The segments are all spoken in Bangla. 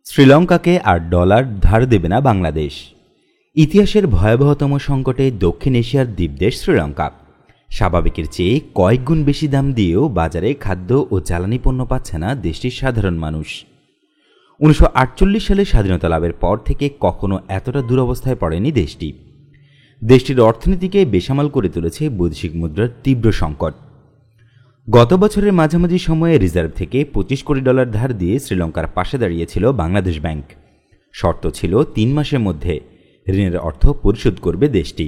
শ্রীলঙ্কাকে আর ডলার ধার দেবে না বাংলাদেশ। ইতিহাসের ভয়াবহতম সংকটে দক্ষিণ এশিয়ার দ্বীপদেশ শ্রীলঙ্কা স্বাভাবিকের চেয়ে কয়েক গুণ বেশি দাম দিয়েও বাজারে খাদ্য ও জ্বালানি পণ্য পাচ্ছে না দেশটির সাধারণ মানুষ। 1948 সালে স্বাধীনতা লাভের পর থেকে কখনো এতটা দুরবস্থায় পড়েনি দেশটি। দেশটির অর্থনীতিকে বেসামাল করে তুলেছে বৈদেশিক মুদ্রার তীব্র সংকট। গত বছরের মাঝামাঝি সময়ে রিজার্ভ থেকে $25 কোটি ধার দিয়ে শ্রীলঙ্কার পাশে দাঁড়িয়েছিল বাংলাদেশ ব্যাংক। শর্ত ছিল 3 মাসের মধ্যে ঋণের অর্থ পরিশোধ করবে দেশটি।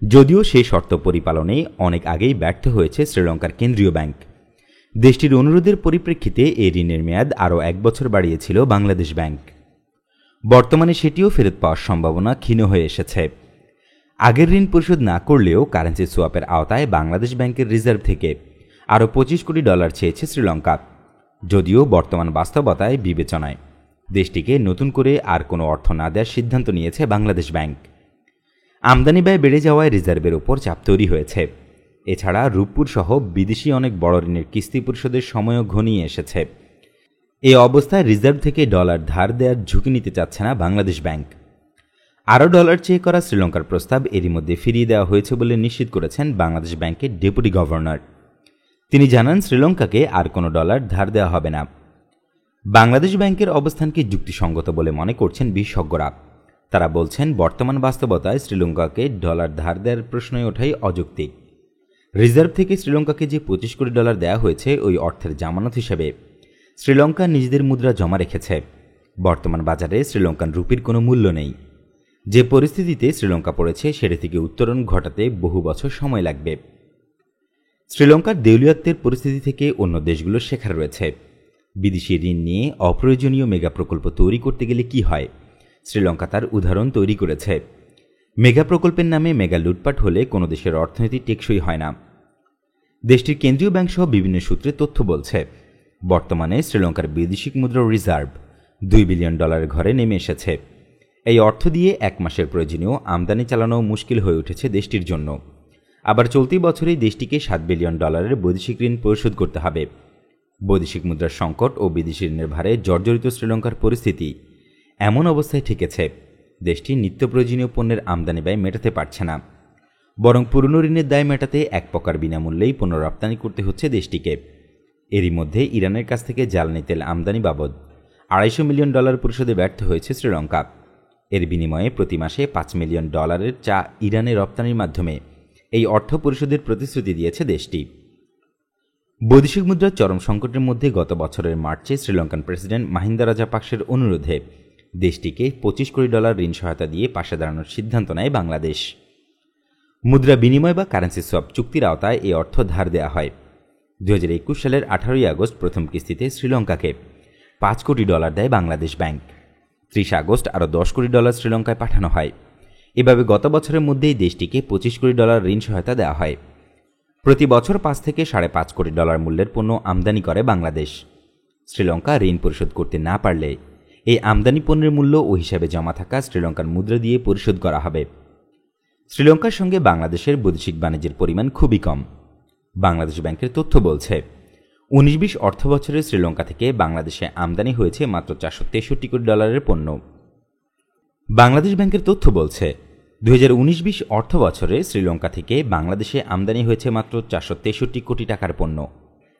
যদিও সেই শর্ত পরিপালনে অনেক আগেই ব্যর্থ হয়েছে শ্রীলঙ্কার কেন্দ্রীয় ব্যাংক। দেশটির অনুরোধের পরিপ্রেক্ষিতে এই ঋণের মেয়াদ আরও 1 বছর বাড়িয়েছিল বাংলাদেশ ব্যাংক। বর্তমানে সেটিও ফেরত পাওয়ার সম্ভাবনা ক্ষীণ হয়ে এসেছে। আগের ঋণ পরিশোধ না করলেও কারেন্সি সোয়াপের আওতায় বাংলাদেশ ব্যাংকের রিজার্ভ থেকে আরও $25 কোটি চেয়েছে শ্রীলঙ্কা। যদিও বর্তমান বাস্তবতায় বিবেচনায় দেশটিকে নতুন করে আর কোনো অর্থ না দেওয়ার সিদ্ধান্ত নিয়েছে বাংলাদেশ ব্যাংক। আমদানি ব্যয় বেড়ে যাওয়ায় রিজার্ভের ওপর চাপ তৈরি হয়েছে। এছাড়া রূপপুর সহ বিদেশি অনেক বড় ঋণের কিস্তি পরিশোধের সময়ও ঘনিয়ে এসেছে। এই অবস্থায় রিজার্ভ থেকে ডলার ধার দেওয়ার ঝুঁকি নিতে চাচ্ছে না বাংলাদেশ ব্যাংক। আরও ডলার চেয়ে করা শ্রীলঙ্কার প্রস্তাব এরই মধ্যে ফিরিয়ে দেওয়া হয়েছে বলে নিশ্চিত করেছেন বাংলাদেশ ব্যাংকের ডেপুটি গভর্নর। তিনি জানান, শ্রীলঙ্কাকে আর কোনো ডলার ধার দেওয়া হবে না। বাংলাদেশ ব্যাংকের অবস্থানকে যুক্তিসঙ্গত বলে মনে করছেন বিশেষজ্ঞরা। তারা বলছেন, বর্তমান বাস্তবতায় শ্রীলঙ্কাকে ডলার ধার দেওয়ার প্রশ্নই ওঠাই অযৌক্তিক। রিজার্ভ থেকে শ্রীলঙ্কাকে যে $25 কোটি দেওয়া হয়েছে, ওই অর্থের জামানত হিসেবে শ্রীলঙ্কা নিজেদের মুদ্রা জমা রেখেছে। বর্তমান বাজারে শ্রীলঙ্কান রুপির কোনো মূল্য নেই। যে পরিস্থিতিতে শ্রীলঙ্কা পড়েছে, সেটা থেকে উত্তরণ ঘটাতে বহু বছর সময় লাগবে। শ্রীলঙ্কার দেউলিয়াত্বের পরিস্থিতি থেকে অন্য দেশগুলোর শেখার রয়েছে। বিদেশি ঋণ নিয়ে অপ্রয়োজনীয় মেগা প্রকল্প তৈরি করতে গেলে কি হয়, শ্রীলঙ্কা তার উদাহরণ তৈরি করেছে। মেগা প্রকল্পের নামে মেগা লুটপাট হলে কোনো দেশের অর্থনীতি টেকসই হয় না। দেশটির কেন্দ্রীয় ব্যাংক সহ বিভিন্ন সূত্রে তথ্য বলছে, বর্তমানে শ্রীলঙ্কার বৈদেশিক মুদ্রা রিজার্ভ $2 বিলিয়ন ঘরে নেমে এসেছে। এই অর্থ দিয়ে 1 মাসের প্রয়োজনীয় আমদানি চালানো মুশকিল হয়ে উঠেছে দেশটির জন্য। আবার চলতি বছরেই দেশটিকে $7 বিলিয়ন বৈদেশিক ঋণ পরিশোধ করতে হবে। বৈদেশিক মুদ্রার সংকট ও বিদেশি ঋণের ভারে জর্জরিত শ্রীলঙ্কার পরিস্থিতি এমন অবস্থায় ঠেকেছে, দেশটি নিত্য প্রয়োজনীয় পণ্যের আমদানি ব্যয় মেটাতে পারছে না। বরং পুরনো ঋণের দায় মেটাতে এক প্রকার বিনামূল্যেই পণ্য রপ্তানি করতে হচ্ছে দেশটিকে। এরই মধ্যে ইরানের কাছ থেকে জ্বালানি তেল আমদানি বাবদ $250 মিলিয়ন পরিশোধে ব্যর্থ হয়েছে শ্রীলঙ্কা। এর বিনিময়ে প্রতি মাসে $5 মিলিয়ন চা ইরানে রপ্তানির মাধ্যমে এই অর্থ পরিশোধের প্রতিশ্রুতি দিয়েছে দেশটি। বৈদেশিক মুদ্রার চরম সংকটের মধ্যে গত বছরের মার্চে শ্রীলঙ্কান প্রেসিডেন্ট মাহিন্দা রাজাপাকসের অনুরোধে দেশটিকে $25 কোটি ঋণ সহায়তা দিয়ে পাশে দাঁড়ানোর সিদ্ধান্ত নেয় বাংলাদেশ। মুদ্রা বিনিময় বা কারেন্সি সোয়াপ চুক্তির আওতায় এই অর্থ ধার দেওয়া হয়। 2021 সালের 18 আগস্ট প্রথম কিস্তিতে শ্রীলঙ্কাকে $5 কোটি দেয় বাংলাদেশ ব্যাংক। 30 আগস্ট আরও $10 কোটি শ্রীলঙ্কায় পাঠানো হয়। এভাবে গত বছরের মধ্যেই দেশটিকে $25 কোটি ঋণ সহায়তা দেওয়া হয়। প্রতি বছর $5 থেকে $5.5 কোটি মূল্যের পণ্য আমদানি করে বাংলাদেশ। শ্রীলঙ্কা ঋণ পরিশোধ করতে না পারলে এই আমদানি পণ্যের মূল্য ও হিসাবে জমা থাকা শ্রীলঙ্কার মুদ্রা দিয়ে পরিশোধ করা হবে। শ্রীলঙ্কার সঙ্গে বাংলাদেশের বৈদেশিক বাণিজ্যের পরিমাণ খুবই কম। বাংলাদেশ ব্যাংকের তথ্য বলছে, 19-20 অর্থ বছরে শ্রীলঙ্কা থেকে বাংলাদেশে আমদানি হয়েছে মাত্র $463 কোটি পণ্য। বাংলাদেশ ব্যাংকের তথ্য বলছে, 2019-20 অর্থ বছরে শ্রীলঙ্কা থেকে বাংলাদেশে আমদানি হয়েছে মাত্র $463 কোটি পণ্য।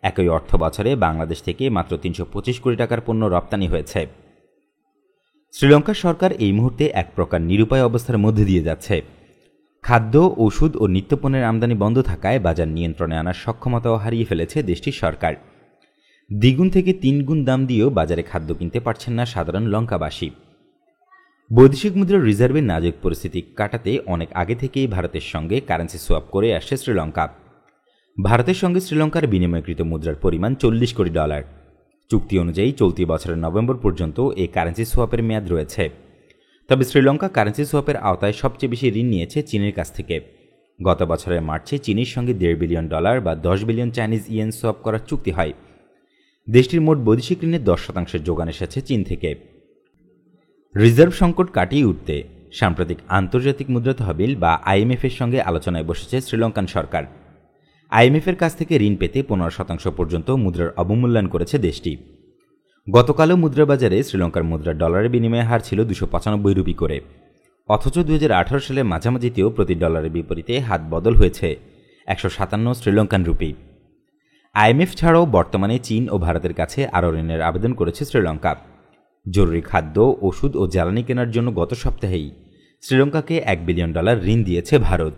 একই অর্থ বছরে বাংলাদেশ থেকে মাত্র $325 কোটি পণ্য রপ্তানি হয়েছে। শ্রীলঙ্কার সরকার এই মুহূর্তে এক প্রকার নিরুপায় অবস্থার মধ্যে দিয়ে যাচ্ছে। খাদ্য, ওষুধ ও নিত্যপণ্যের আমদানি বন্ধ থাকায় বাজার নিয়ন্ত্রণে আনার সক্ষমতাও হারিয়ে ফেলেছে দেশটির সরকার। দ্বিগুণ থেকে 3 গুণ দাম দিয়েও বাজারে খাদ্য কিনতে পারছেন না সাধারণ লঙ্কাবাসী। বৈদেশিক মুদ্রার রিজার্ভের নাজুক পরিস্থিতি কাটাতে অনেক আগে থেকেই ভারতের সঙ্গে কারেন্সি সোয়াপ করে আসছে শ্রীলঙ্কা। ভারতের সঙ্গে শ্রীলঙ্কার বিনিময়কৃত মুদ্রার পরিমাণ $40 কোটি। চুক্তি অনুযায়ী চলতি বছরের নভেম্বর পর্যন্ত এই কারেন্সি সোয়াপের মেয়াদ রয়েছে। তবে শ্রীলঙ্কা কারেন্সি সোয়াপের আওতায় সবচেয়ে বেশি ঋণ নিয়েছে চীনের কাছ থেকে। গত বছরের মার্চে চীনের সঙ্গে $1.5 বিলিয়ন বা 10 বিলিয়ন চাইনিজ ইয়েন সোয়াপ করার চুক্তি হয়। দেশটির মোট বৈদেশিক ঋণের 10% যোগান এসেছে চীন থেকে। রিজার্ভ সংকট কাটিয়ে উঠতে সাম্প্রতিক আন্তর্জাতিক মুদ্রা তহবিল বা IMF-এর সঙ্গে আলোচনায় বসেছে শ্রীলঙ্কান সরকার। IMF-এর কাছ থেকে ঋণ পেতে 15% পর্যন্ত মুদ্রার অবমূল্যায়ন করেছে দেশটি। গতকালও মুদ্রাবাজারে শ্রীলঙ্কার মুদ্রা ডলারের বিনিময় হার ছিল 295 রুপি করে। অথচ 2018 সালের মাঝামাঝিতেও প্রতি ডলারের বিপরীতে হাত বদল হয়েছে 157 শ্রীলঙ্কান রুপি। আইএমএফ ছাড়াও বর্তমানে চীন ও ভারতের কাছে আরও ঋণের আবেদন করেছে শ্রীলঙ্কা। জরুরি খাদ্য, ওষুধ ও জ্বালানি কেনার জন্য গত সপ্তাহেই শ্রীলঙ্কাকে $1 বিলিয়ন ঋণ দিয়েছে ভারত।